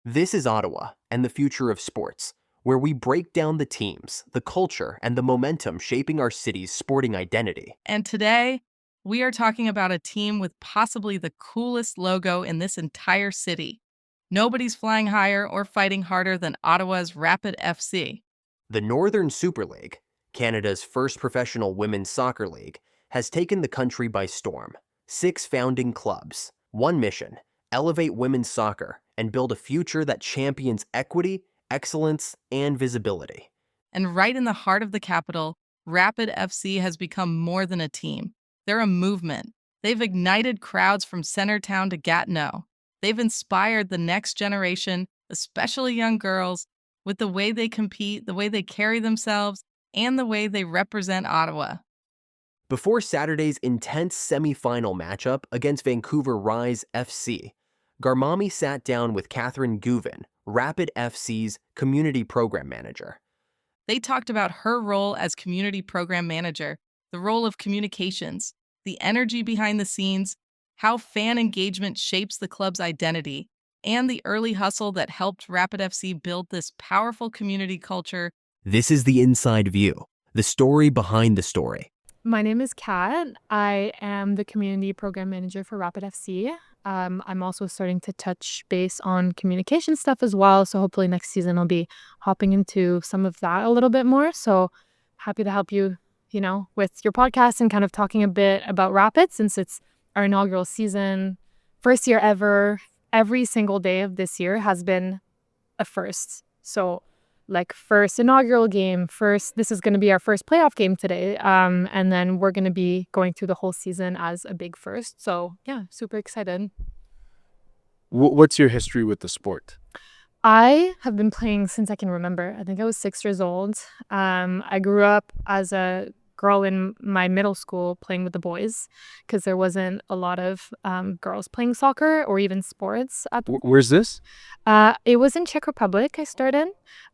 This is Ottawa and the future of sports, where we break down the teams, the culture, and the momentum shaping our city's sporting identity. And today, we are talking about a team with possibly the coolest logo in this entire city. Nobody's flying higher or fighting harder than Ottawa's Rapid FC. The Northern Super League, Canada's first professional women's soccer league, has taken the country by storm. 6 founding clubs, one mission: elevate women's soccer and build a future that champions equity, excellence, and visibility. And right in the heart of the capital, Rapid FC has become more than a team. They're a movement. They've ignited crowds from Centertown to Gatineau. They've inspired the next generation, especially young girls, with the way they compete, the way they carry themselves, and the way they represent Ottawa. Before Saturday's intense semifinal matchup against Vancouver Rise FC, Garmamie sat down with Catherine Guevin, Rapid FC's community program manager. They talked about her role as community program manager, the role of communications, the energy behind the scenes, how fan engagement shapes the club's identity, and the early hustle that helped Rapid FC build this powerful community culture. This is the inside view, the story behind the story. My name is Kat. I am the community program manager for Rapid FC. I'm also starting to touch base on communication stuff as well. So hopefully next season I'll be hopping into some of that a little bit more. So happy to help you, with your podcast and kind of talking a bit about Rapid since it's our inaugural season, first year ever. Every single day of this year has been a first. So first inaugural game, this is going to be our first playoff game today. And then we're going to be going through the whole season as a big first. So yeah, super excited. What's your history with the sport? I have been playing since I can remember. I think I was 6 years old. I grew up as a girl in my middle school playing with the boys because there wasn't a lot of girls playing soccer or even sports. Where's this? It was in Czech Republic I started,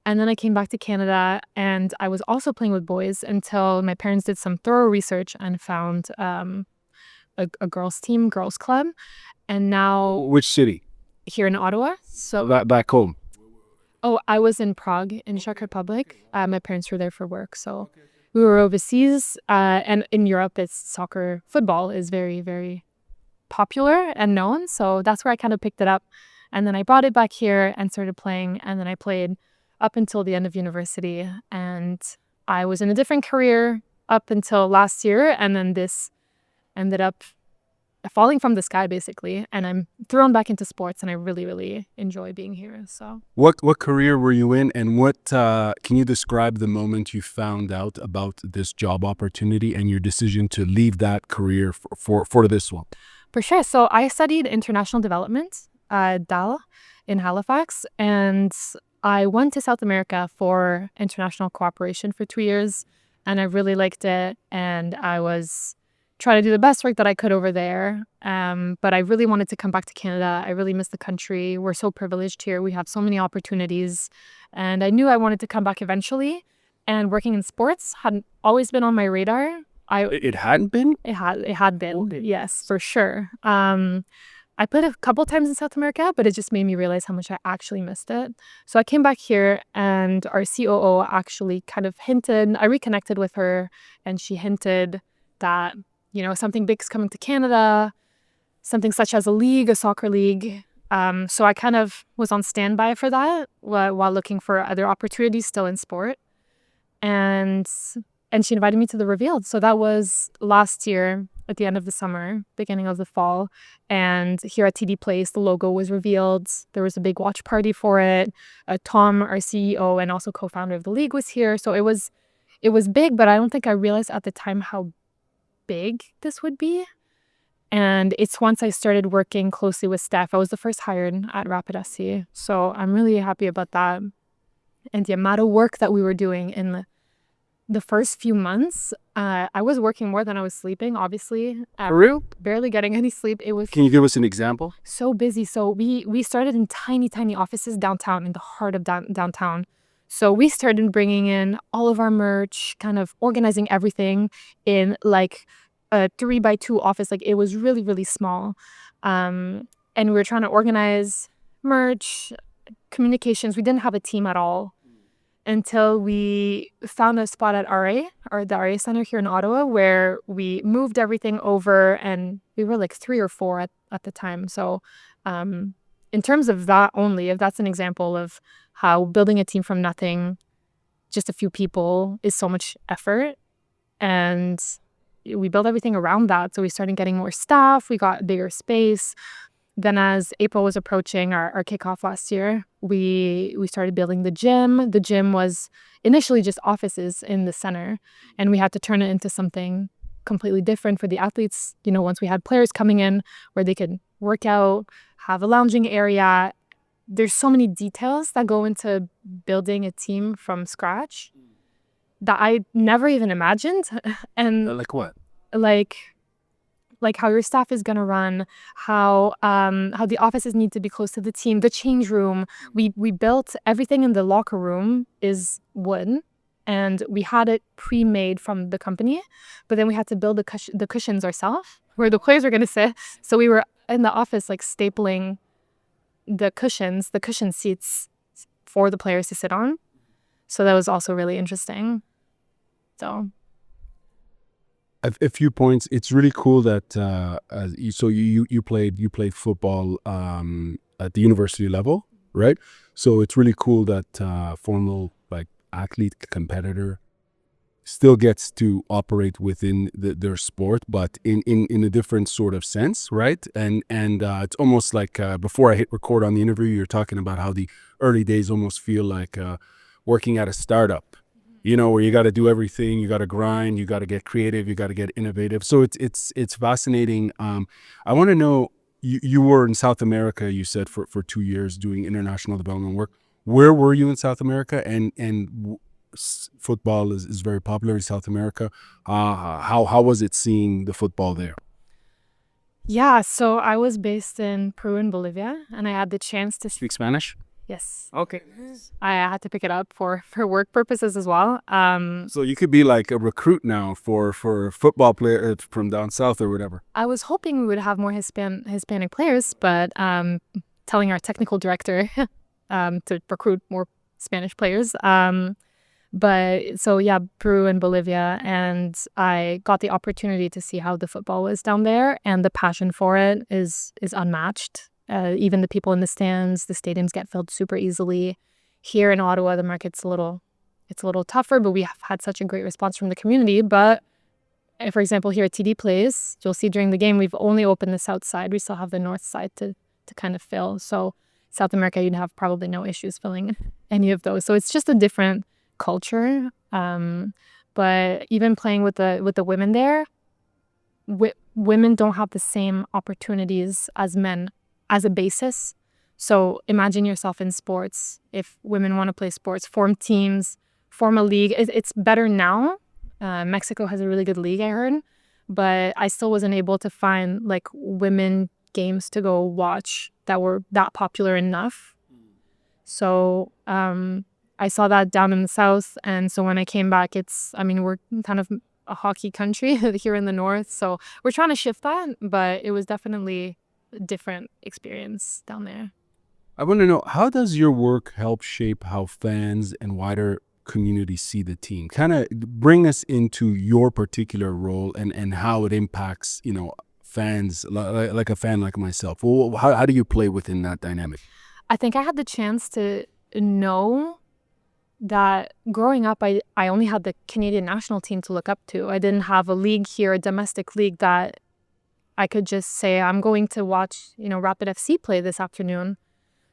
and then I came back to Canada and I was also playing with boys until my parents did some thorough research and found a girls team, girls club. And now... Which city? Here in Ottawa. So back home. Oh, I was in Prague in Czech Republic. My parents were there for work, so we were overseas, and in Europe, football is very, very popular and known. So that's where I kind of picked it up. And then I brought it back here and started playing. And then I played up until the end of university. And I was in a different career up until last year. And then this ended up falling from the sky, basically. And I'm thrown back into sports. And I really, really enjoy being here. So what career were you in? And can you describe the moment you found out about this job opportunity and your decision to leave that career for this one? For sure. So I studied international development at DAL in Halifax. And I went to South America for international cooperation for 2 years. And I really liked it. And I was trying to do the best work that I could over there. But I really wanted to come back to Canada. I really miss the country. We're so privileged here. We have so many opportunities. And I knew I wanted to come back eventually. And working in sports hadn't always been on my radar. It hadn't been? It had been. Okay. Yes, for sure. I played a couple times in South America, but it just made me realize how much I actually missed it. So I came back here and our COO actually kind of hinted, I reconnected with her and she hinted that, something big's coming to Canada, something such as a soccer league. So I kind of was on standby for that while looking for other opportunities still in sport. And she invited me to the revealed. So that was last year at the end of the summer, beginning of the fall. And here at TD Place, the logo was revealed. There was a big watch party for it. Tom, our CEO and also co-founder of the league, was here. So it was big, but I don't think I realized at the time how big this would be. And it's once I started working closely with Steph, I was the first hired at Rapid FC. So I'm really happy about that. And the amount of work that we were doing in the first few months, I was working more than I was sleeping, obviously. For real? Barely getting any sleep. It was Can you give us an example? so busy. So we started in tiny, tiny offices downtown, in the heart of downtown. So we started bringing in all of our merch, kind of organizing everything in like a 3x2 office. Like it was really, really small. And we were trying to organize merch, communications. We didn't have a team at all until we found a spot at RA, or the RA Center here in Ottawa, where we moved everything over, and we were like 3 or 4 at the time. So in terms of that only, if that's an example of how building a team from nothing, just a few people, is so much effort. And we built everything around that. So we started getting more staff, we got bigger space. Then as April was approaching our kickoff last year, we started building the gym. The gym was initially just offices in the center, and we had to turn it into something completely different for the athletes. You know, once we had players coming in where they could work out, have a lounging area. There's so many details that go into building a team from scratch that I never even imagined. And Like what? like how your staff is gonna run, how the offices need to be close to the team, the change room. We built everything in the locker room is wood, and we had it pre-made from the company, but then we had to build the cushions ourselves where the players were gonna sit. So we were in the office like stapling the cushion seats for the players to sit on. So that was also really interesting. So A few points. It's really cool that you played football at the university level, right? So it's really cool that formal like athlete competitor still gets to operate within their sport, but in a different sort of sense, right? And it's almost like before I hit record on the interview, you're talking about how the early days almost feel like working at a startup. You know, where you got to do everything, you got to grind, you got to get creative, you got to get innovative. So it's fascinating. I want to know, you were in South America, you said, for 2 years doing international development work. Where were you in South America? And football is very popular in South America. How was it seeing the football there? yeah, so I was based in Peru and Bolivia, and I had the chance to Speak Spanish? yes, Okay. I had to pick it up for work purposes as well. So you could be like a recruit now for football players from down south or whatever. I was hoping we would have more Hispanic players, but telling our technical director to recruit more Spanish players. But so yeah, Peru and Bolivia, and I got the opportunity to see how the football was down there, and the passion for it is unmatched. Even the people in the stands, the stadiums get filled super easily. Here in Ottawa, the market's a little tougher, but we have had such a great response from the community. But for example, here at TD Place, you'll see during the game, we've only opened the south side. We still have the north side to kind of fill. So South America, you'd have probably no issues filling any of those. So it's just a different culture. But even playing with the women there, women don't have the same opportunities as men as a basis. So imagine yourself in sports. If women want to play sports, form teams, form a league. It's better now. Mexico has a really good league, I heard, but I still wasn't able to find like women games to go watch that were that popular enough. So I saw that down in the south, and so when I came back, we're kind of a hockey country here in the north, so we're trying to shift that, but it was definitely a different experience down there. I want to know, how does your work help shape how fans and wider community see the team? Kind of bring us into your particular role and how it impacts, fans, like a fan like myself. Well, how do you play within that dynamic? I think I had the chance to know that growing up, I only had the Canadian national team to look up to. I didn't have a league here, a domestic league that I could just say, I'm going to watch, Rapid FC play this afternoon.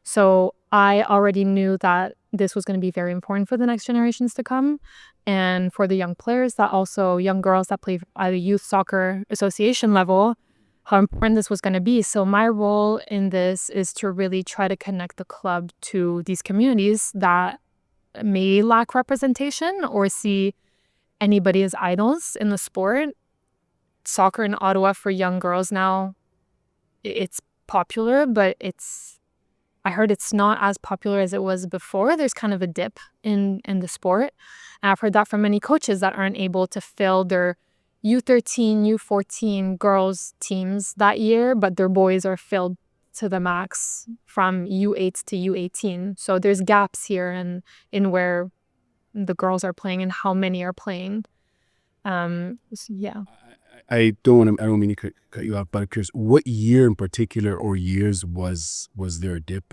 So I already knew that this was going to be very important for the next generations to come. And for the young players, that also young girls that play at a youth soccer association level, how important this was going to be. So my role in this is to really try to connect the club to these communities that may lack representation or see anybody as idols in the sport. Soccer in Ottawa for young girls now, it's popular, but I heard it's not as popular as it was before. There's kind of a dip in the sport. And I've heard that from many coaches that aren't able to fill their U13, U14 girls teams that year, but their boys are filled to the max from U8 to U18. So there's gaps here in where the girls are playing and how many are playing. Yeah. I don't mean to cut you off, but I'm curious, what year in particular or years was there a dip?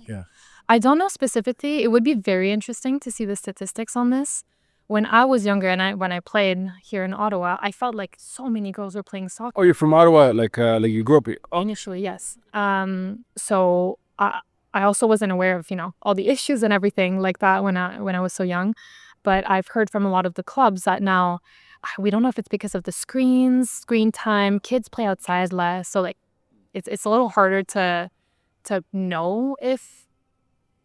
Yeah. I don't know specifically. It would be very interesting to see the statistics on this. When I was younger and when I played here in Ottawa, I felt like so many girls were playing soccer. Oh, you're from Ottawa, like you grew up here. Oh. Initially, yes. So I also wasn't aware of, all the issues and everything like that when I was so young. But I've heard from a lot of the clubs that now we don't know if it's because of the screen time, kids play outside less. So like it's a little harder to know if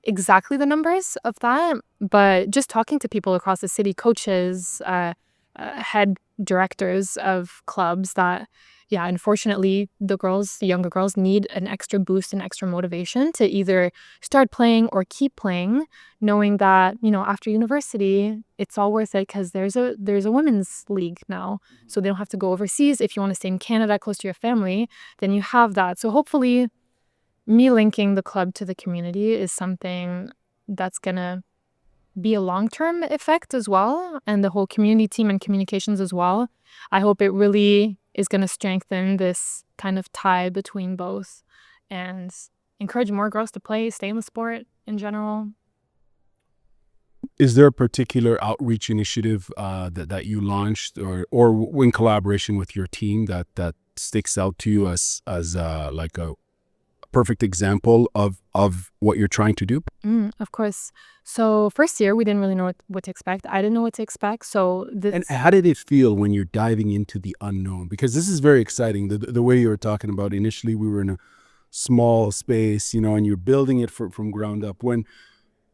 exactly the numbers of that, but just talking to people across the city, coaches, head directors of clubs, that unfortunately the younger girls need an extra boost and extra motivation to either start playing or keep playing, knowing that after university it's all worth it because there's a women's league now, so they don't have to go overseas. If you want to stay in Canada close to your family, then you have that. So hopefully me linking the club to the community is something that's gonna be a long-term effect as well, and the whole community team and communications as well. I hope it really is gonna strengthen this kind of tie between both and encourage more girls to play, stay in the sport in general. Is there a particular outreach initiative that you launched or in collaboration with your team that sticks out to you as like a perfect example of what you're trying to do? Of course. So first year, we didn't really know what to expect. I didn't know what to expect. So And how did it feel when you're diving into the unknown? Because this is very exciting. The way you were talking about initially, we were in a small space, and you're building it from ground up.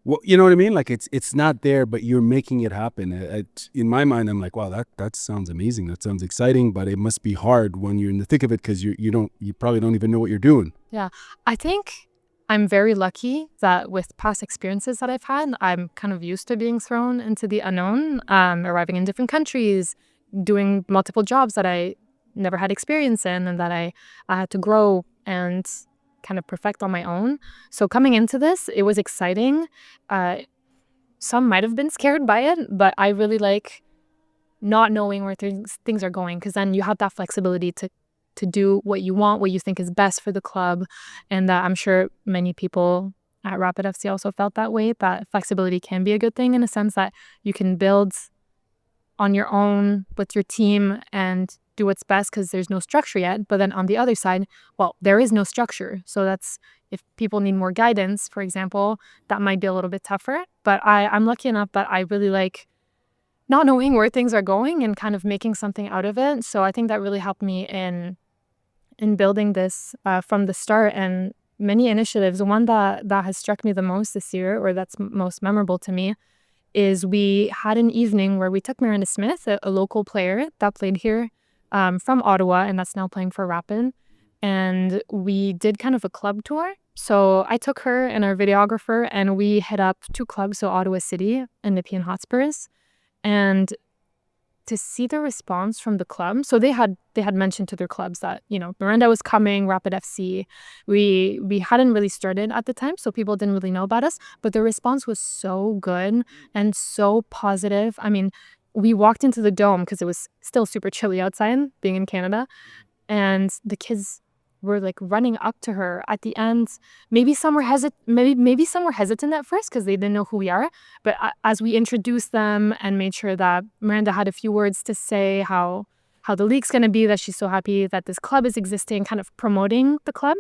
Well, you know what I mean? Like it's not there, but you're making it happen. In my mind, I'm like, wow, that sounds amazing. That sounds exciting, but it must be hard when you're in the thick of it because you probably don't even know what you're doing. Yeah, I think I'm very lucky that with past experiences that I've had, I'm kind of used to being thrown into the unknown, arriving in different countries, doing multiple jobs that I never had experience in and that I had to grow and kind of perfect on my own. So coming into this, it was exciting. Some might have been scared by it, but I really like not knowing where things are going, because then you have that flexibility to do what you want, what you think is best for the club. And I'm sure many people at Rapid FC also felt that way, that flexibility can be a good thing in a sense that you can build on your own with your team and do what's best because there's no structure yet. But then on the other side, well, there is no structure. So that's, if people need more guidance, for example, that might be a little bit tougher. But I'm lucky enough that I really like not knowing where things are going and kind of making something out of it. So I think that really helped me in building this from the start. And many initiatives, the one that has struck me the most this year, or that's most memorable to me, is we had an evening where we took Miranda Smith, a local player that played here from Ottawa and that's now playing for Rapid, and we did kind of a club tour. So I took her and our videographer and we hit up 2 clubs, so Ottawa City and Nepean Hotspurs, and to see the response from the club. So they had mentioned to their clubs that, Miranda was coming, Rapid FC. We hadn't really started at the time, so people didn't really know about us, but the response was so good and so positive. I mean, we walked into the dome because it was still super chilly outside, being in Canada, and the kids were like running up to her at the end. Maybe some were hesitant at first because they didn't know who we are. But as we introduced them and made sure that Miranda had a few words to say how the league's going to be, that she's so happy that this club is existing, kind of promoting the club,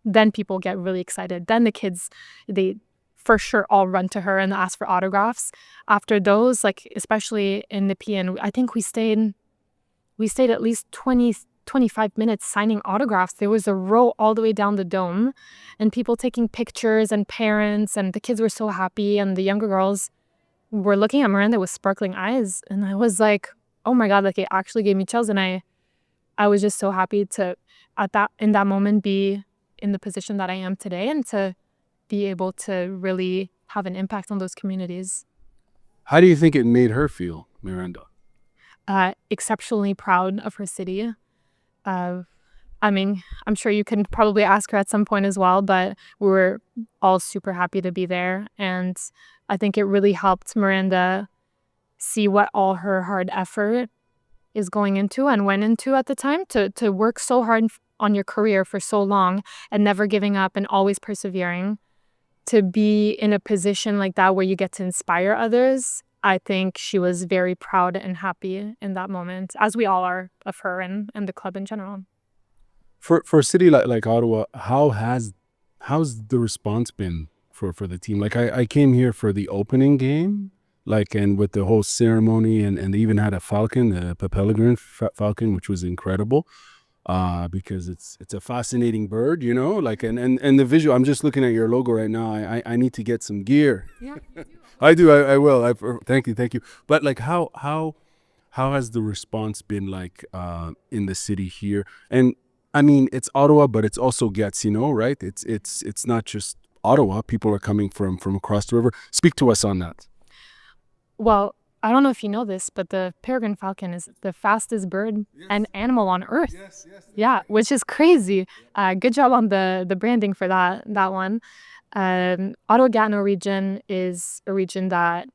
then people get really excited. Then the kids, they for sure all run to her and ask for autographs. After those, like especially in Nepean, I think we stayed at least 25 minutes signing autographs. There was a row all the way down the dome and people taking pictures and parents, and the kids were so happy, and the younger girls were looking at Miranda with sparkling eyes, and I was like, oh my god, like it actually gave me chills. And I was just so happy to in that moment be in the position that I am today and to be able to really have an impact on those communities. How do you think it made her feel, Miranda? Exceptionally proud of her city. I mean, I'm sure you can probably ask her at some point as well, but we were all super happy to be there. And I think it really helped Miranda see what all her hard effort is going into and went into at the time to work so hard on your career for so long and never giving up and always persevering. To be in a position like that where you get to inspire others, I think she was very proud and happy in that moment, as we all are of her and the club in general. For a city like Ottawa, how's the response been for the team? Like I came here for the opening game, like, and with the whole ceremony, and they even had a falcon, a peregrine falcon, which was incredible. Because it's a fascinating bird, you know, like, and the visual. I'm just looking at your logo right now. I need to get some gear. Yeah, you do. I do. I will. Thank you. But like, how has the response been like in the city here? And I mean, it's Ottawa, but it's also Gatineau, right? It's not just Ottawa. People are coming from across the river. Speak to us on that. Well, I don't know if you know this, but the peregrine falcon is the fastest bird and animal on Earth. Yes. Yeah, which is crazy. Good job on the branding for that one. Ottawa-Gatineau region is a region that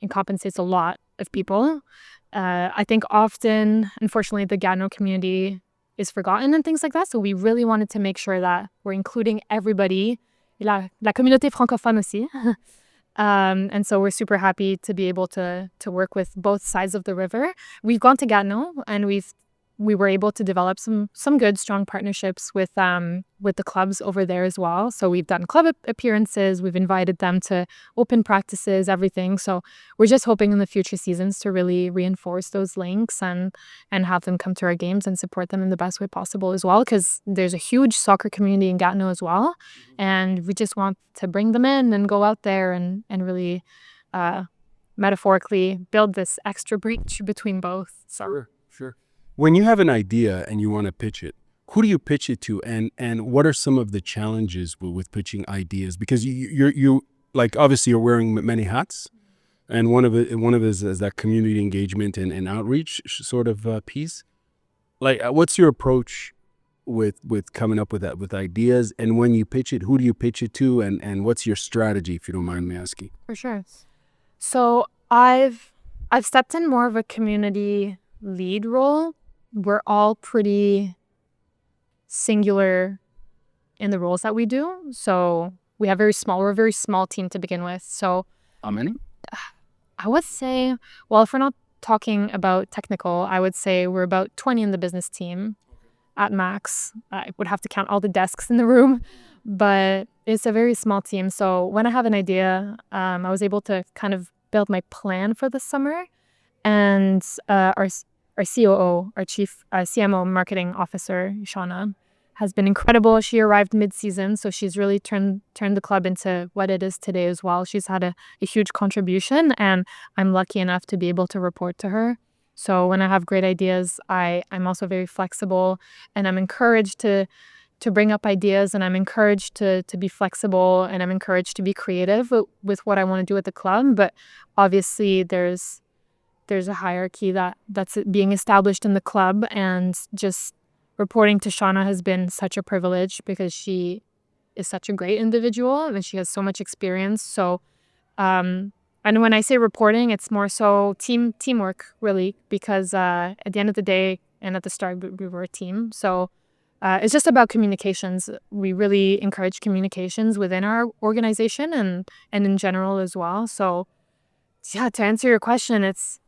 encompasses a lot of people. I think often, unfortunately, the Gatineau community is forgotten and things like that. So we really wanted to make sure that we're including everybody, la communauté francophone aussi. And so we're super happy to be able to work with both sides of the river. We've gone to Gatineau and we were able to develop some good, strong partnerships with the clubs over there as well. So we've done club appearances, we've invited them to open practices, everything. So we're just hoping in the future seasons to really reinforce those links and have them come to our games and support them in the best way possible as well, because there's a huge soccer community in Gatineau as well. And we just want to bring them in and go out there and really metaphorically build this extra breach between both. So. Sure. When you have an idea and you want to pitch it, who do you pitch it to, and what are some of the challenges with pitching ideas? Because you like, obviously you're wearing many hats, and one of it is that community engagement and outreach sort of piece. Like, what's your approach with coming up with ideas, and when you pitch it, who do you pitch it to, and what's your strategy, if you don't mind me asking? For sure. So I've stepped in more of a community lead role. We're all pretty singular in the roles that we do. So we're a very small team to begin with. So How many? I would say, well, if we're not talking about technical, I would say we're about 20 in the business team at max. I would have to count all the desks in the room, but it's a very small team. So when I have an idea, I was able to kind of build my plan for the summer, and our COO, our chief CMO marketing officer, Shauna, has been incredible. She arrived mid-season, so she's really turned the club into what it is today as well. She's had a huge contribution, and I'm lucky enough to be able to report to her. So when I have great ideas, I'm also very flexible, and I'm encouraged to bring up ideas, and I'm encouraged to be flexible, and I'm encouraged to be creative with what I want to do at the club. But obviously there's a hierarchy that's being established in the club, and just reporting to Shauna has been such a privilege because she is such a great individual and she has so much experience. So, and when I say reporting, it's more so teamwork, really, because at the end of the day and at the start, we were a team. So it's just about communications. We really encourage communications within our organization and in general as well. So yeah, to answer your question, it's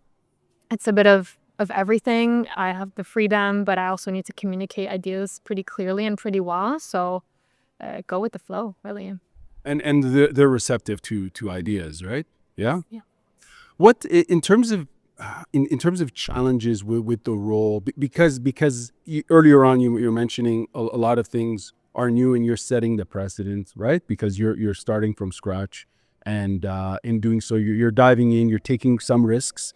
a bit of everything. I have the freedom, but I also need to communicate ideas pretty clearly and pretty well. So go with the flow, really. And they're receptive to ideas, right? Yeah. Yeah. What in terms of challenges with the role, because earlier on you were mentioning a lot of things are new and you're setting the precedent, right? Because you're starting from scratch, and in doing so you're diving in, you're taking some risks.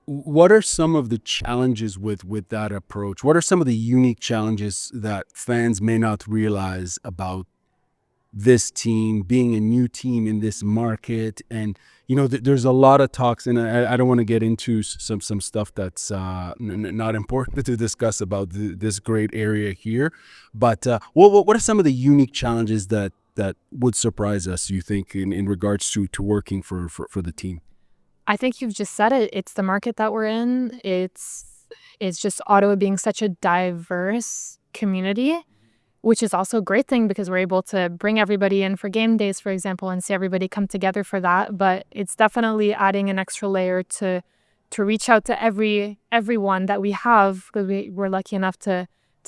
What are some of the challenges with that approach? What are some of the unique challenges that fans may not realize about this team, being a new team in this market? And, there's a lot of talks, and I don't want to get into some stuff that's not important to discuss about this great area here. But what are some of the unique challenges that would surprise us, you think, in regards to working for the team? I think you've just said it. It's the market that we're in. It's just Ottawa being such a diverse community, which is also a great thing because we're able to bring everybody in for game days, for example, and see everybody come together for that. But it's definitely adding an extra layer to reach out to everyone that we have, because we're lucky enough to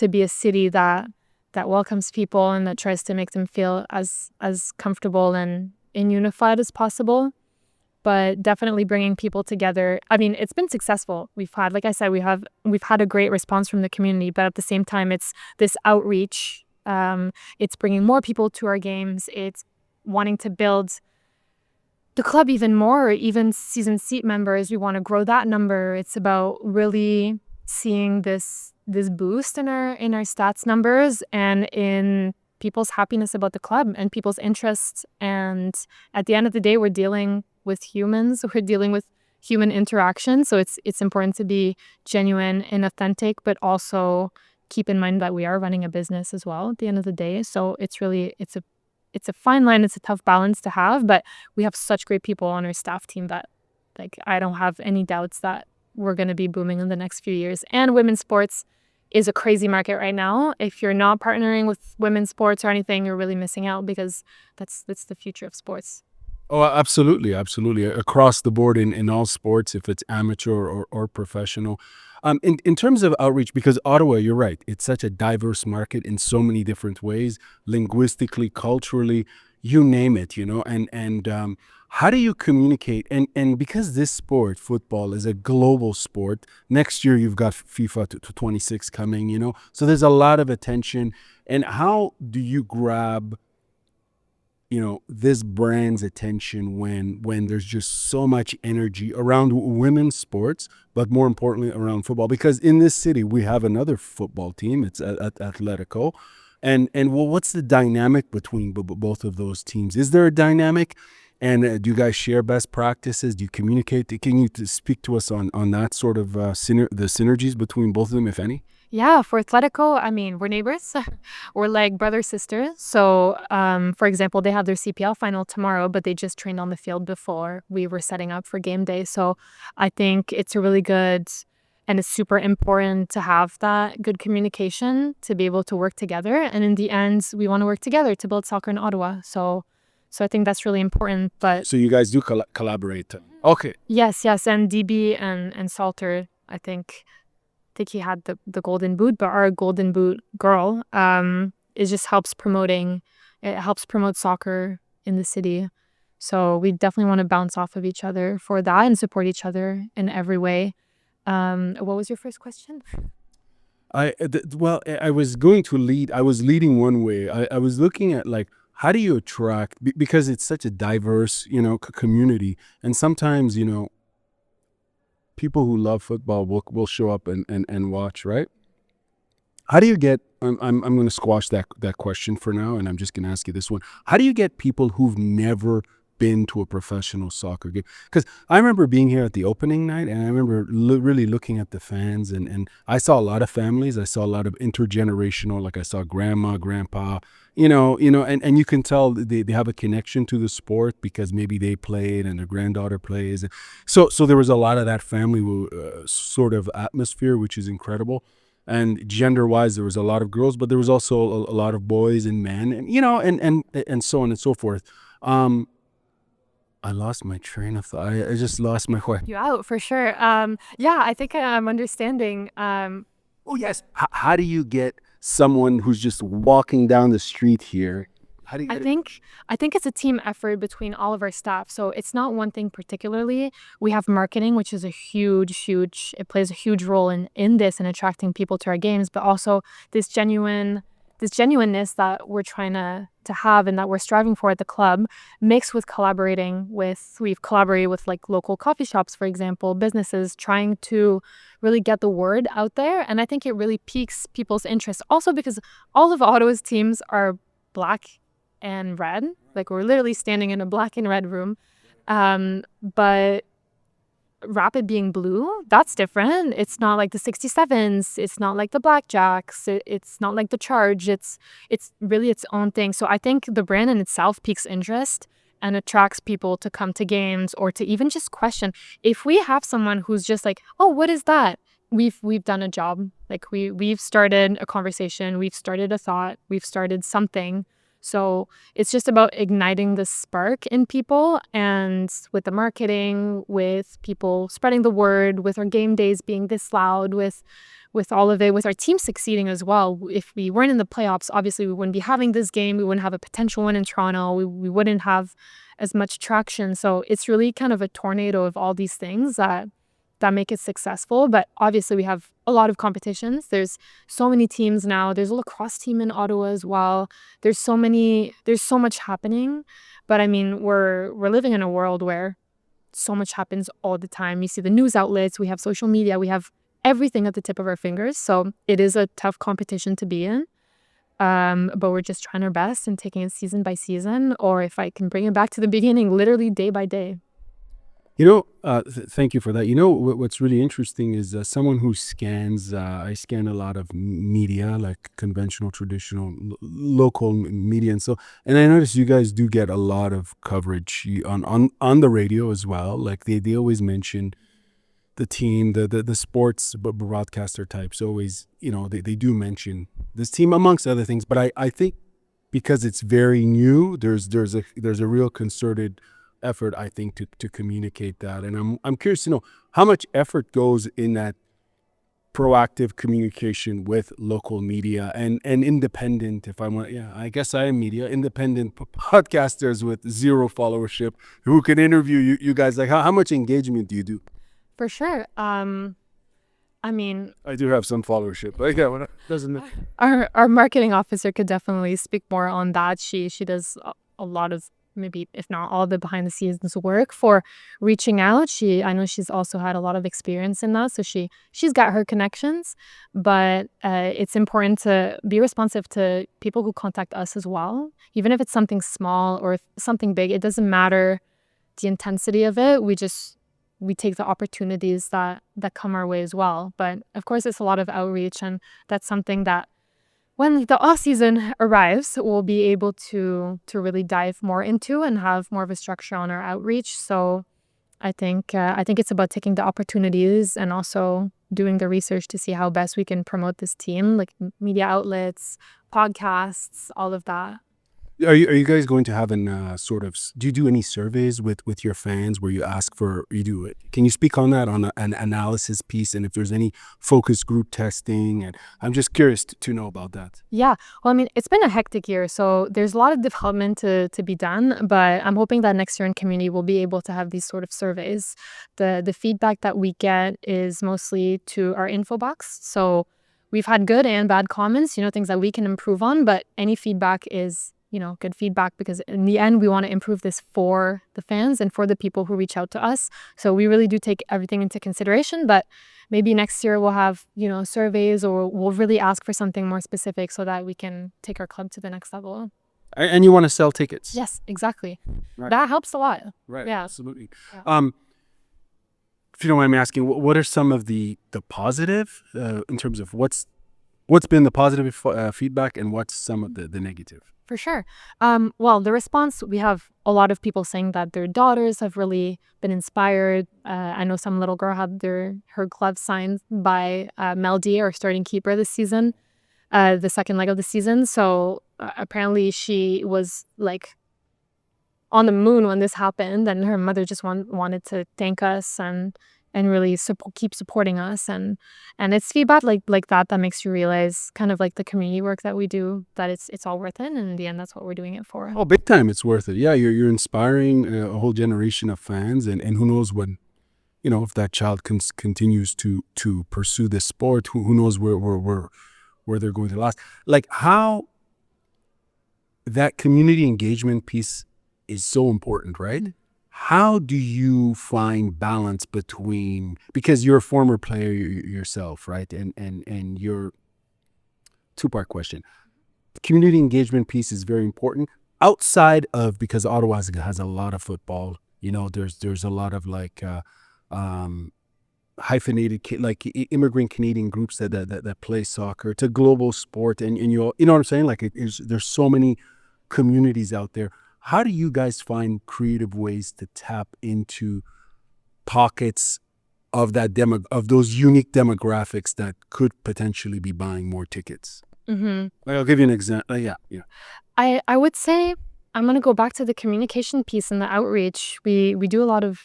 be a city that welcomes people and that tries to make them feel as comfortable and unified as possible. But definitely bringing people together. I mean, it's been successful. We've had, like I said, we've had a great response from the community, but at the same time, it's this outreach. It's bringing more people to our games. It's wanting to build the club even more, even season seat members. We want to grow that number. It's about really seeing this boost in our stats numbers and in people's happiness about the club and people's interests. And at the end of the day, we're dealing with humans. We're dealing with human interaction. So it's important to be genuine and authentic, but also keep in mind that we are running a business as well at the end of the day. So it's a fine line. It's a tough balance to have, but we have such great people on our staff team that, like, I don't have any doubts that we're going to be booming in the next few years. And women's sports is a crazy market right now. If you're not partnering with women's sports or anything, you're really missing out, because that's the future of sports. Oh, absolutely. Across the board in all sports, if it's amateur or professional. In terms of outreach, because Ottawa, you're right, it's such a diverse market in so many different ways, linguistically, culturally, you name it, and how do you communicate? And because this sport, football, is a global sport, next year you've got FIFA to 26 coming, so there's a lot of attention. And how do you grab this brand's attention when there's just so much energy around women's sports, but more importantly around football? Because in this city we have another football team. It's at Atletico, and what's the dynamic between both of those teams? Is there a dynamic? And do you guys share best practices? Do you communicate? Can you speak to us on that sort of the synergies between both of them, if any? Yeah, for Atletico, I mean, we're neighbors. We're like brother-sisters. So, for example, they have their CPL final tomorrow, but they just trained on the field before we were setting up for game day. So I think it's a really good, and it's super important to have that good communication, to be able to work together. And in the end, we want to work together to build soccer in Ottawa. So I think that's really important. But so you guys do collaborate. Okay. Yes. And DB and Salter, I think he had the golden boot, but our golden boot girl, it just helps promote soccer in the city. So we definitely want to bounce off of each other for that and support each other in every way. What was your first question? I was leading one way. I was looking at, like, how do you attract, because it's such a diverse, community, and sometimes, people who love football will show up and watch, right? How do you get, I'm going to squash that question for now, and I'm just going to ask you this one. How do you get people who've never been to a professional soccer game? Because I remember being here at the opening night, and I remember really looking at the fans, and I saw a lot of families. I saw a lot of intergenerational, like I saw grandma, grandpa, and you can tell they have a connection to the sport because maybe they played and their granddaughter plays. So there was a lot of that family sort of atmosphere, which is incredible. And gender-wise, there was a lot of girls, but there was also a lot of boys and men, and so on and so forth. I lost my train of thought. I just lost my way. You out for sure. Yeah, I think I'm understanding. Oh yes. How do you get someone who's just walking down the street here? How do you I think it's a team effort between all of our staff. So it's not one thing particularly. We have marketing, which is a huge, it plays a huge role in this and attracting people to our games, but also this genuineness that we're trying to have and that we're striving for at the club, mixed with we've collaborated with like local coffee shops, for example, businesses, trying to really get the word out there. And I think it really piques people's interest. Also because all of Ottawa's teams are black and red. Like, we're literally standing in a black and red room. But Rapid being blue, that's different. It's not like the 67s. It's not like the Blackjacks. It's not like the Charge. It's really its own thing. So I think the brand in itself piques interest and attracts people to come to games or to even just question. If we have someone who's just like, oh, what is that? We've done a job. Like we've started a conversation. We've started a thought. We've started something. So it's just about igniting the spark in people, and with the marketing, with people spreading the word, with our game days being this loud, with all of it, with our team succeeding as well. If we weren't in the playoffs, obviously we wouldn't be having this game. We wouldn't have a potential win in Toronto. We wouldn't have as much traction. So it's really kind of a tornado of all these things that make it successful. But obviously we have a lot of competitions. There's so many teams now. There's a lacrosse team in Ottawa as well. There's so much happening. But I mean, we're living in a world where so much happens all the time. You see the news outlets, we have social media, we have everything at the tip of our fingers. So it is a tough competition to be in. But we're just trying our best and taking it season by season, or if I can bring it back to the beginning, literally day by day. Thank you for that. What's really interesting is someone who scans, I scan a lot of media, like conventional, traditional, local media. And I notice you guys do get a lot of coverage on the radio as well. Like they always mention the team, the sports broadcaster types always, they do mention this team amongst other things. But I think because it's very new, there's a real concerted effort, I think, to communicate that. And I'm curious to know how much effort goes in that proactive communication with local media and independent, I guess I am media, independent podcasters with zero followership who can interview you guys. Like how much engagement do you do? For sure. I mean, I do have some followership. Like, yeah, doesn't our marketing officer could definitely speak more on that. She does a lot of, maybe if not all, the behind the scenes work for reaching out. I know she's also had a lot of experience in that, so she's got her connections. But it's important to be responsive to people who contact us as well, even if it's something small or something big. It doesn't matter the intensity of it. We take the opportunities that come our way as well. But of course, it's a lot of outreach, and that's something that when the off season arrives, we'll be able to really dive more into and have more of a structure on our outreach. So I think it's about taking the opportunities and also doing the research to see how best we can promote this team, like media outlets, podcasts, all of that. Are you guys going to have do you do any surveys with your fans where you ask for, can you speak on that, on an analysis piece, and if there's any focus group testing? And I'm just curious to know about that. Yeah. Well, I mean, it's been a hectic year, so there's a lot of development to be done, but I'm hoping that next year in community we'll be able to have these sort of surveys. The feedback that we get is mostly to our info box. So we've had good and bad comments, things that we can improve on, but any feedback is good feedback, because in the end, we want to improve this for the fans and for the people who reach out to us. So we really do take everything into consideration, but maybe next year we'll have, surveys, or we'll really ask for something more specific so that we can take our club to the next level. And you want to sell tickets? Yes, exactly. Right. That helps a lot. Right. Yeah. Absolutely. Yeah. If you don't mind me asking, what are some of the positive in terms of what's been the positive feedback, and what's some of the negative? For sure. Well, the response, we have a lot of people saying that their daughters have really been inspired. I know some little girl had her glove signed by Mel D, our starting keeper this season, the second leg of the season. So apparently she was like on the moon when this happened, and her mother just wanted to thank us and really keep supporting us, and it's feedback like that makes you realize, kind of like the community work that we do, that it's all worth it, and in the end that's what we're doing it for. Oh, big time, it's worth it. Yeah, you're inspiring a whole generation of fans, and who knows when, if that child continues to pursue this sport, who knows where they're going to last. Like how that community engagement piece is so important, right? How do you find balance between, because you're a former player yourself, right? And you're, two-part question. Community engagement piece is very important outside of, because Ottawa has a lot of football, there's a lot of like hyphenated immigrant Canadian groups that play soccer. It's a global sport, and you know what I'm saying? Like there's so many communities out there. How do you guys find creative ways to tap into pockets of of those unique demographics that could potentially be buying more tickets? Mm-hmm. Like, I'll give you an example. Yeah. I would say I'm going to go back to the communication piece and the outreach. We do a lot of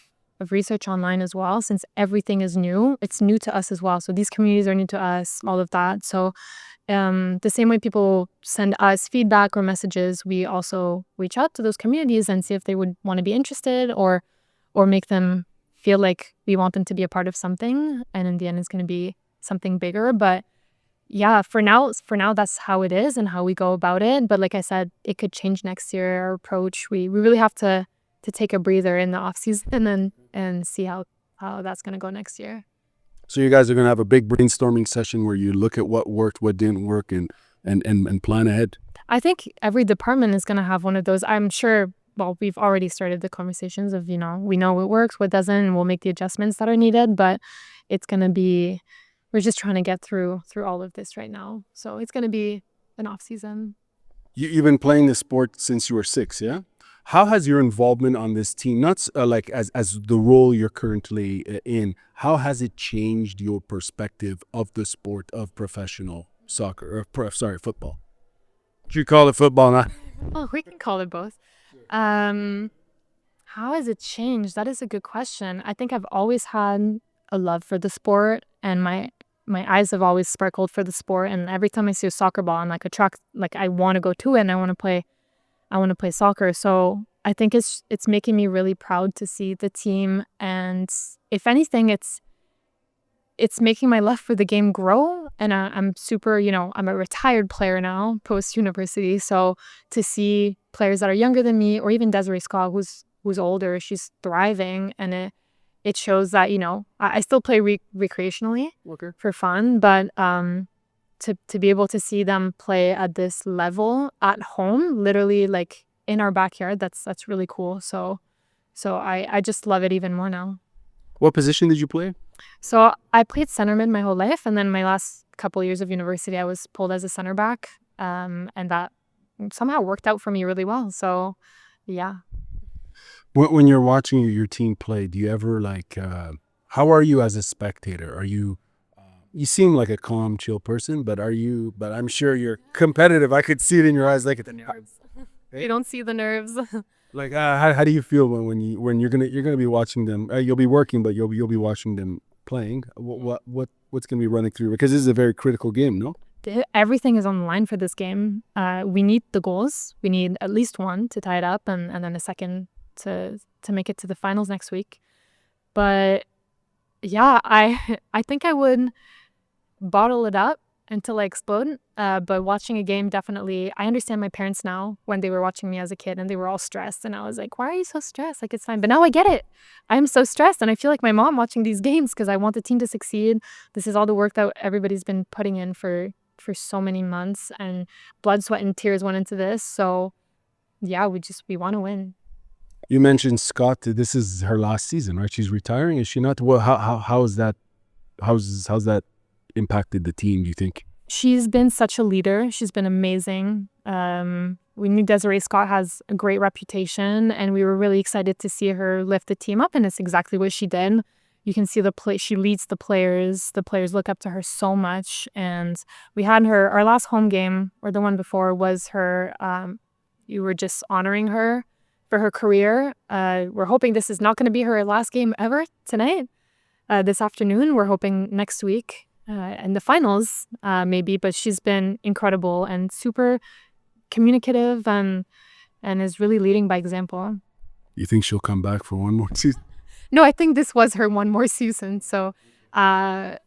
research online as well, since everything is new. It's new to us as well. So these communities are new to us, all of that. So the same way people send us feedback or messages, we also reach out to those communities and see if they would want to be interested or make them feel like we want them to be a part of something. And in the end, it's going to be something bigger. But yeah, for now, that's how it is and how we go about it. But like I said, it could change next year. Our approach, we really have to take a breather in the off season and see how that's going to go next year. So you guys are going to have a big brainstorming session where you look at what worked, what didn't work, and plan ahead. I think every department is going to have one of those. I'm sure. Well, we've already started the conversations of, we know what works, what doesn't, and we'll make the adjustments that are needed. But it's going to be, we're just trying to get through all of this right now. So it's going to be an off season. You've been playing this sport since you were 6, yeah? How has your involvement on this team, not like as the role you're currently in, how has it changed your perspective of the sport of professional soccer, or football? Do you call it football now? Oh, we can call it both. How has it changed? That is a good question. I think I've always had a love for the sport, and my eyes have always sparkled for the sport. And every time I see a soccer ball, I'm like attracted, like I want to go to it and I want to play soccer. So I think it's making me really proud to see the team. And if anything, it's making my love for the game grow. And I'm super, I'm a retired player now, post-university. So to see players that are younger than me, or even Desiree Scott, who's older, she's thriving. And it shows that, I still play recreationally for fun. But to be able to see them play at this level at home, literally like in our backyard, that's really cool. So I just love it even more now. What position did you play? So I played center mid my whole life, and then my last couple of years of university, I was pulled as a center back, and that somehow worked out for me really well. So, yeah. When you're watching your team play, do you ever how are you as a spectator? Are you? You seem like a calm, chill person, but I'm sure you're competitive. I could see it in your eyes, like at the nerves. You don't see the nerves. Like, how do you feel when you're gonna be watching them? You'll be working, but you'll be watching them playing. What's gonna be running through? Because this is a very critical game, no? Everything is on the line for this game. We need the goals. We need at least one to tie it up, and then a second to make it to the finals next week. But yeah, I think I would bottle it up until I explode. But watching a game, definitely, I understand my parents now when they were watching me as a kid and they were all stressed. And I was like, why are you so stressed? Like, it's fine. But now I get it. I'm so stressed. And I feel like my mom watching these games because I want the team to succeed. This is all the work that everybody's been putting in for so many months. And blood, sweat, and tears went into this. So, yeah, we want to win. You mentioned Scott. This is her last season, right? She's retiring. Is she not? Well, how's that impacted the team, do you think? She's been such a leader. She's been amazing. We knew Desiree Scott has a great reputation, and we were really excited to see her lift the team up, and it's exactly what she did. You can see she leads the players. The players look up to her so much, and we had our last home game, or the one before, was her, you were just honoring her for her career. We're hoping this is not going to be her last game ever tonight, this afternoon. We're hoping next week. In the finals, maybe, but she's been incredible and super communicative and is really leading by example. You think she'll come back for one more season? No, I think this was her one more season. So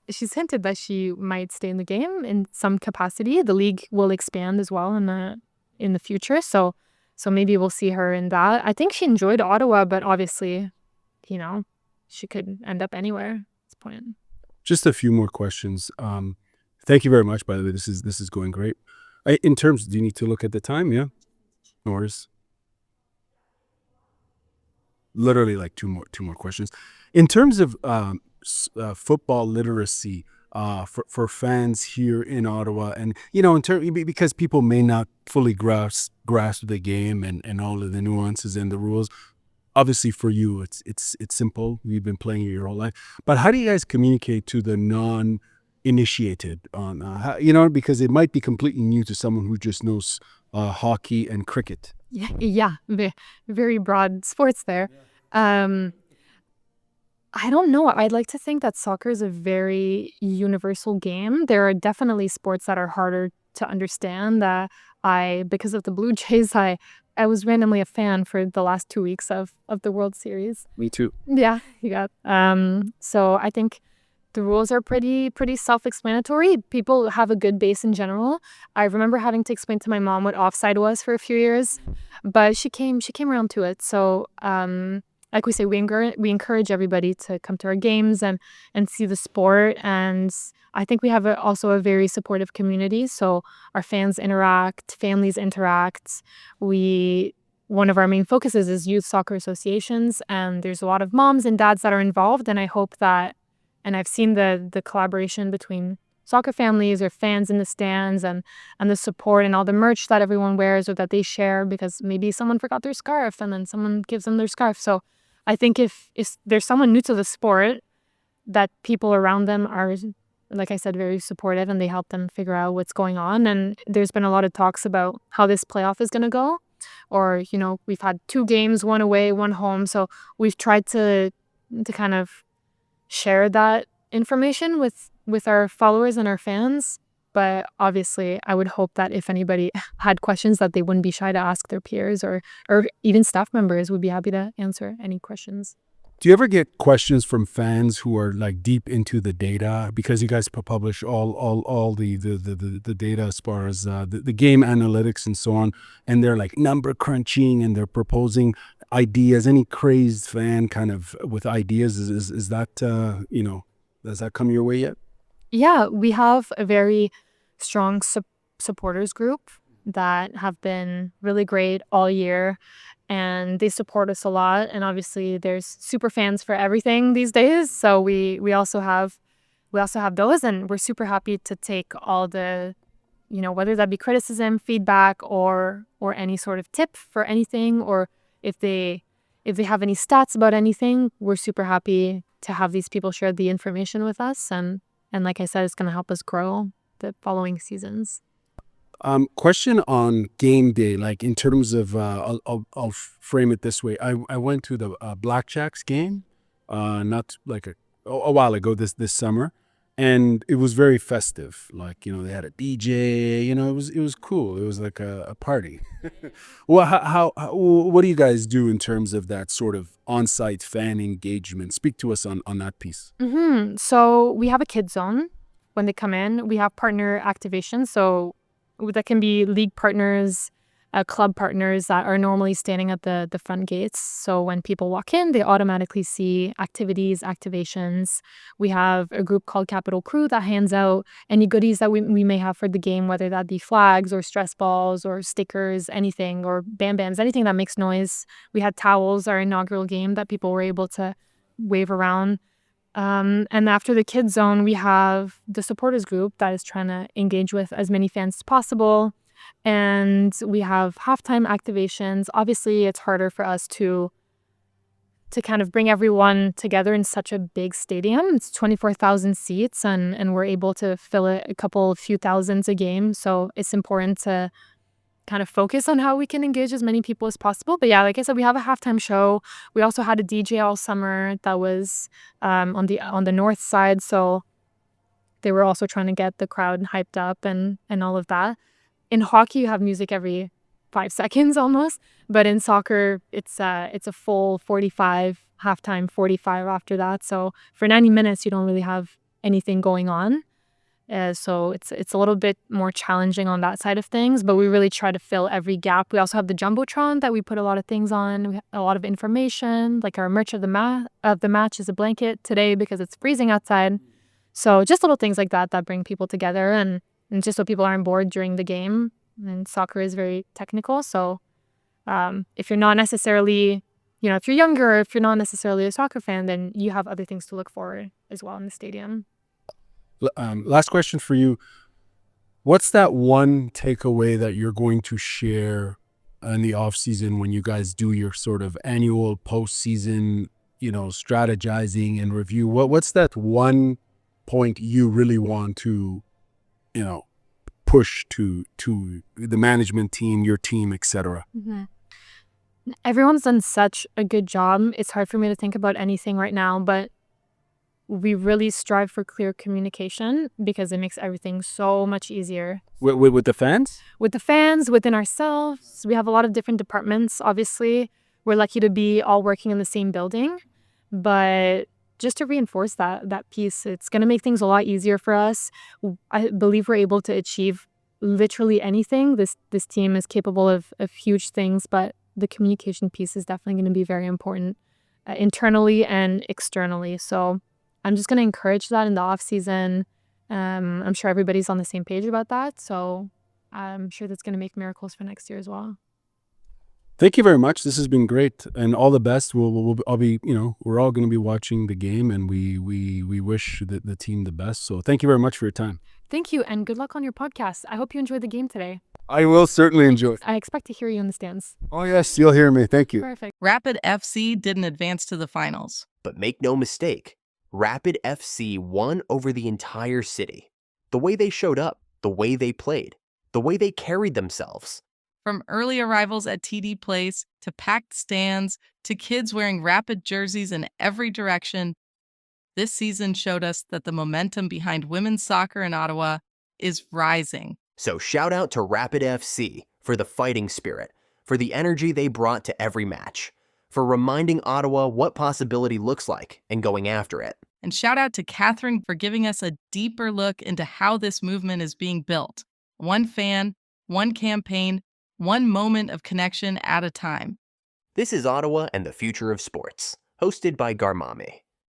she's hinted that she might stay in the game in some capacity. The league will expand as well in the future. So maybe we'll see her in that. I think she enjoyed Ottawa, but obviously, she could end up anywhere at this point. Just a few more questions. Thank you very much, by the way. This is going great. In terms, do you need to look at the time? Yeah? No worries. literally like two more questions. In terms of football literacy for fans here in Ottawa, and because people may not fully grasp the game and all of the nuances and the rules. Obviously, for you, it's simple. You've been playing it your whole life. But how do you guys communicate to the non-initiated on because it might be completely new to someone who just knows hockey and cricket? Yeah, very broad sports there. I don't know. I'd like to think that soccer is a very universal game. There are definitely sports that are harder to understand. Because of the Blue Jays, I was randomly a fan for the last 2 weeks of the World Series. Me too. Yeah, you got. So I think the rules are pretty self-explanatory. People have a good base in general. I remember having to explain to my mom what offside was for a few years, but she came around to it. So like we say, we encourage everybody to come to our games and see the sport. And I think we have also a very supportive community. So our fans interact, families interact. One of our main focuses is youth soccer associations, and there's a lot of moms and dads that are involved. And I hope that, and I've seen the collaboration between soccer families or fans in the stands and the support and all the merch that everyone wears or that they share, because maybe someone forgot their scarf and then someone gives them their scarf. So I think if there's someone new to the sport, that people around them are, like I said, very supportive, and they help them figure out what's going on. And there's been a lot of talks about how this playoff is going to go. Or, we've had 2 games, 1 away, 1 home. So we've tried to kind of share that information with our followers and our fans. But obviously, I would hope that if anybody had questions, that they wouldn't be shy to ask their peers, or even staff members would be happy to answer any questions. Do you ever get questions from fans who are like deep into the data, because you guys publish all the data as far as the game analytics and so on, and they're like number crunching and they're proposing ideas? Any crazed fan kind of with ideas, is that does that come your way yet? Yeah, we have a very strong supporters group that have been really great all year, and they support us a lot. And obviously there's super fans for everything these days, so we also have those, and we're super happy to take all the, whether that be criticism, feedback, or any sort of tip for anything, or if they have any stats about anything. We're super happy to have these people share the information with us, and like I said, it's going to help us grow the following seasons. Question on game day, like in terms of, I'll frame it this way. I went to the Blackjacks game, not like a while ago this summer, and it was very festive. Like, they had a DJ, it was cool. It was like a party. Well, what do you guys do in terms of that sort of on-site fan engagement? Speak to us on that piece. So we have a kid zone when they come in. We have partner activation, so that can be league partners, club partners that are normally standing at the front gates. So when people walk in, they automatically see activities, activations. We have a group called Capital Crew that hands out any goodies that we may have for the game, whether that be flags or stress balls or stickers, anything, or bam bams, anything that makes noise. We had towels, our inaugural game, that people were able to wave around. And after the kids zone, we have the supporters group that is trying to engage with as many fans as possible. And we have halftime activations. Obviously, it's harder for us to kind of bring everyone together in such a big stadium. It's 24,000 seats, and we're able to fill it a few thousands a game. So it's important to kind of focus on how we can engage as many people as possible. But yeah, like I said, we have a halftime show. We also had a DJ all summer that was on the north side. So they were also trying to get the crowd hyped up and all of that. In hockey, you have music every 5 seconds almost. But in soccer, it's a full 45, halftime 45 after that. So for 90 minutes, you don't really have anything going on. So it's a little bit more challenging on that side of things, but we really try to fill every gap. We also have the Jumbotron that we put a lot of things on. We have a lot of information, like our merch of the match is a blanket today because it's freezing outside. So just little things like that bring people together, and just so people aren't bored during the game. And soccer is very technical, so if you're not necessarily if you're younger, if you're not necessarily a soccer fan, then you have other things to look for as well in the stadium. Last question for you. What's that one takeaway that you're going to share in the off season when you guys do your sort of annual postseason, strategizing and review? What's that one point you really want to, push to the management team, your team, etc.? Mm-hmm. Everyone's done such a good job. It's hard for me to think about anything right now, but we really strive for clear communication because it makes everything so much easier. With the fans? With the fans, within ourselves. We have a lot of different departments, obviously. We're lucky to be all working in the same building. But just to reinforce that piece, it's going to make things a lot easier for us. I believe we're able to achieve literally anything. This team is capable of huge things, but the communication piece is definitely going to be very important internally and externally. So I'm just going to encourage that in the off season. I'm sure everybody's on the same page about that. So I'm sure that's going to make miracles for next year as well. Thank you very much. This has been great, and all the best. I'll be, we're all going to be watching the game, and we wish the team the best. So thank you very much for your time. Thank you, and good luck on your podcast. I hope you enjoyed the game today. I will certainly enjoy it. I expect to hear you in the stands. Oh yes, you'll hear me. Thank you. Perfect. Rapid FC didn't advance to the finals. But make no mistake, Rapid FC won over the entire city. The way they showed up, the way they played, the way they carried themselves. From early arrivals at TD Place, to packed stands, to kids wearing Rapid jerseys in every direction, this season showed us that the momentum behind women's soccer in Ottawa is rising. So shout out to Rapid FC for the fighting spirit, for the energy they brought to every match, for reminding Ottawa what possibility looks like and going after it. And shout out to Catherine for giving us a deeper look into how this movement is being built. One fan, one campaign, one moment of connection at a time. This is Ottawa and the Future of Sports, hosted by Garmamie.